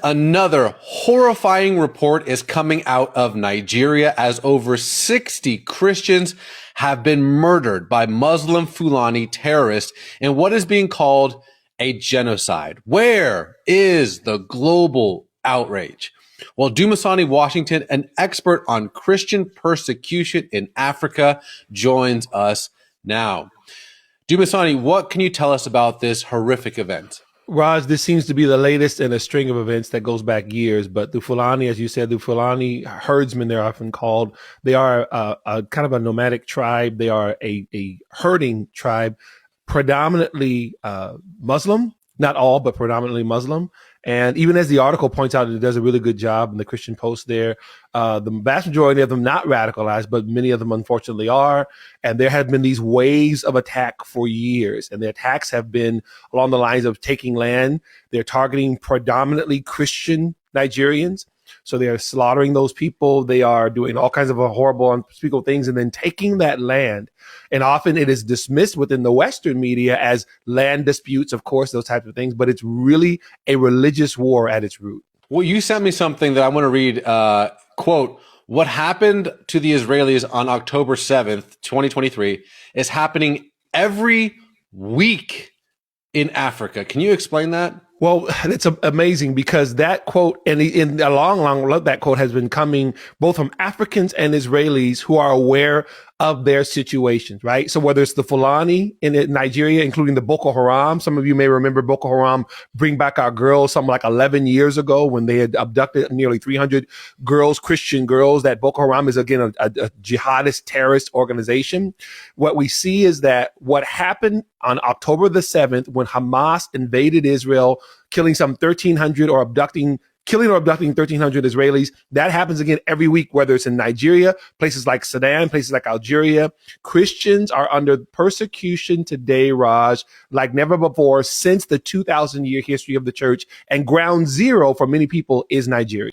Another horrifying report is coming out of Nigeria as over 60 Christians have been murdered by Muslim Fulani terrorists in what is being called a genocide. Where is the global outrage? Well, Dumasani Washington, an expert on Christian persecution in Africa, joins us now. Dumasani, what can you tell us about this horrific event? Raj, this seems to be the latest in a string of events that goes back years. But the Fulani, as you said, the Fulani herdsmen, they're often called. They are a kind of a nomadic tribe. They are a herding tribe, predominantly Muslim, not all, but predominantly Muslim. And even as the article points out, it does a really good job in the Christian Post there. The vast majority of them not radicalized, but many of them unfortunately are. And there have been these waves of attack for years. And the attacks have been along the lines of taking land. They're targeting predominantly Christian Nigerians. So they are slaughtering those people. They are doing all kinds of horrible, unspeakable things and then taking that land. And often it is dismissed within the Western media as land disputes, of course, those types of things. But it's really a religious war at its root. Well, you sent me something that I want to read. Quote, what happened to the Israelis on October 7th, 2023 is happening every week in Africa. Can you explain that? Well, it's amazing because that quote and in the long, that quote has been coming both from Africans and Israelis who are aware of their situations, right? So whether it's the Fulani in Nigeria, including the Boko Haram, some of you may remember Boko Haram Bring Back Our Girls, something like 11 years ago when they had abducted nearly 300 girls, Christian girls. That Boko Haram is, again, a jihadist terrorist organization. What we see is that what happened on October the 7th when Hamas invaded Israel, killing some 1,300 or abducting 1,300 Israelis. That happens again every week, whether it's in Nigeria, places like Sudan, places like Algeria. Christians are under persecution today, Raj, like never before since the 2,000-year history of the church. And ground zero for many people is Nigeria.